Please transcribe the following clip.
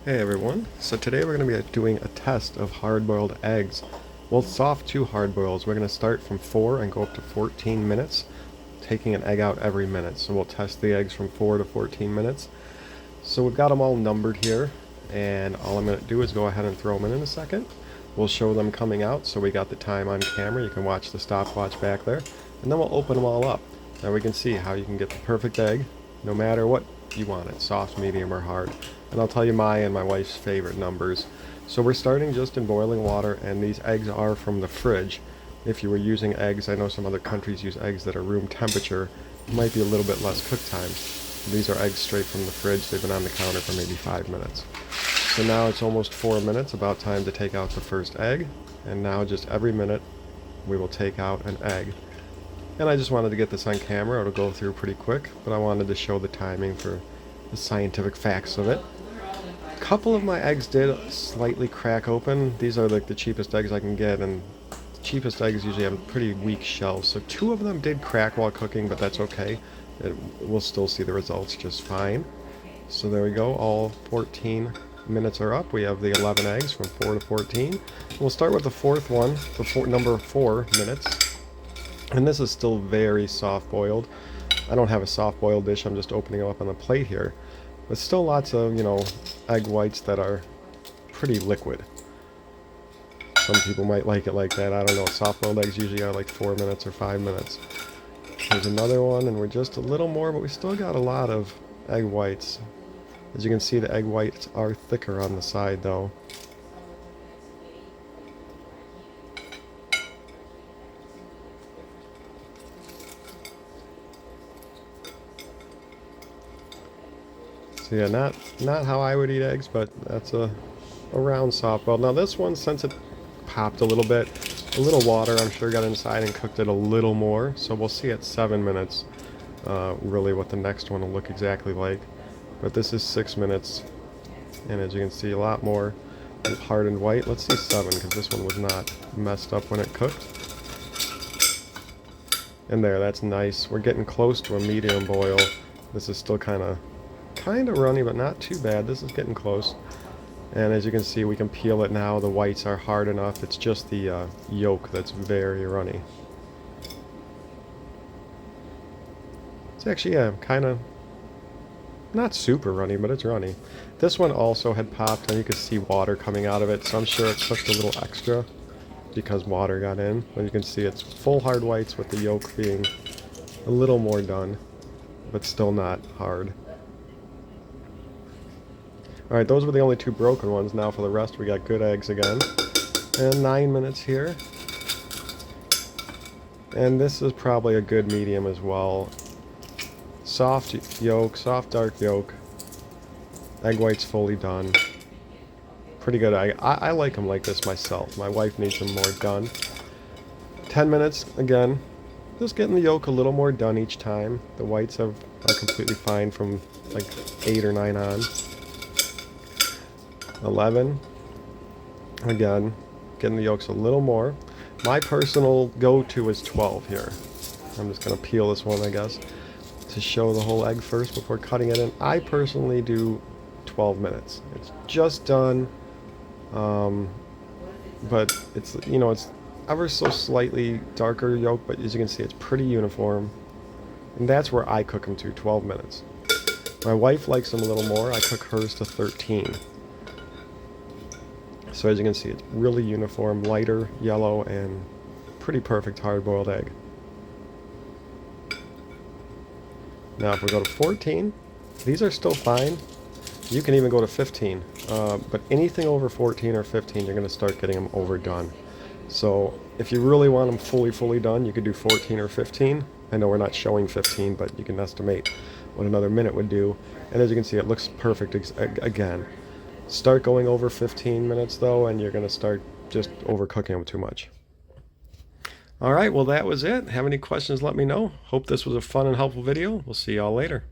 Hey everyone, so today we're going to be doing a test of hard-boiled eggs. Well, soft to hard boils. We're going to start from 4 and go up to 14 minutes, taking an egg out every minute. So we'll test the eggs from 4 to 14 minutes. So we've got them all numbered here, and all I'm going to do is go ahead and throw them in a second. We'll show them coming out, so we got the time on camera. You can watch the stopwatch back there, and then we'll open them all up. Now we can see how you can get the perfect egg, no matter what you want it, soft, medium, or hard. And I'll tell you my and my wife's favorite numbers. So we're starting just in boiling water, and these eggs are from the fridge. If you were using eggs, I know some other countries use eggs that are room temperature, it might be a little bit less cook time. These are eggs straight from the fridge. They've been on the counter for maybe 5 minutes. So now it's almost 4 minutes, about time to take out the first egg. And now just every minute we will take out an egg. And I just wanted to get this on camera. It'll go through pretty quick, but I wanted to show the timing for the scientific facts of it. A couple of my eggs did slightly crack open. These are like the cheapest eggs I can get, and the cheapest eggs usually have a pretty weak shell. So 2 of them did crack while cooking, but that's okay. We'll still see the results just fine. So there we go, all 14 minutes are up. We have the 11 eggs from 4 to 14. We'll start with the fourth one, number 4 minutes. And this is still very soft boiled. I don't have a soft boiled dish, I'm just opening them up on the plate here. But still lots of, egg whites that are pretty liquid. Some people might like it like that, I don't know. Soft boiled eggs usually are like 4 minutes or 5 minutes. Here's another one, and we're just a little more, but we still got a lot of egg whites. As you can see, the egg whites are thicker on the side though. So yeah, not how I would eat eggs, but that's a round soft boiled. Now this one, since it popped a little bit, a little water I'm sure got inside and cooked it a little more. So we'll see at 7 minutes really what the next one will look exactly like. But this is 6 minutes, and as you can see, a lot more hardened white. Let's see 7, because this one was not messed up when it cooked. And there, that's nice. We're getting close to a medium boil. This is still kind of runny, but not too bad. This is getting close. And as you can see, we can peel it now. The whites are hard enough. It's just the yolk that's very runny. It's actually, yeah, kind of not super runny, but it's runny. This one also had popped, and you could see water coming out of it, so I'm sure it cooked a little extra because water got in. But you can see it's full hard whites with the yolk being a little more done, but still not hard. Alright, those were the only 2 broken ones. Now for the rest, we got good eggs again. And 9 minutes here. And this is probably a good medium as well. Soft yolk, soft dark yolk. Egg whites fully done. Pretty good egg. I like them like this myself. My wife needs them more done. 10 minutes again. Just getting the yolk a little more done each time. The whites are completely fine from like 8 or 9 on. 11. Again, getting the yolks a little more. My personal go-to is 12 here. I'm just going to peel this one, I guess, to show the whole egg first before cutting it in. I personally do 12 minutes. It's just done, but it's, it's ever so slightly darker yolk, but as you can see, it's pretty uniform. And that's where I cook them to, 12 minutes. My wife likes them a little more. I cook hers to 13. So as you can see, it's really uniform, lighter yellow, and pretty perfect hard-boiled egg. Now if we go to 14, these are still fine. You can even go to 15, but anything over 14 or 15, you're going to start getting them overdone. So if you really want them fully done, you could do 14 or 15. I know we're not showing 15, but you can estimate what another minute would do. And as you can see, it looks perfect again. Start going over 15 minutes though, and you're going to start just overcooking them too much. Alright, well that was it. Have any questions, let me know. Hope this was a fun and helpful video. We'll see y'all later.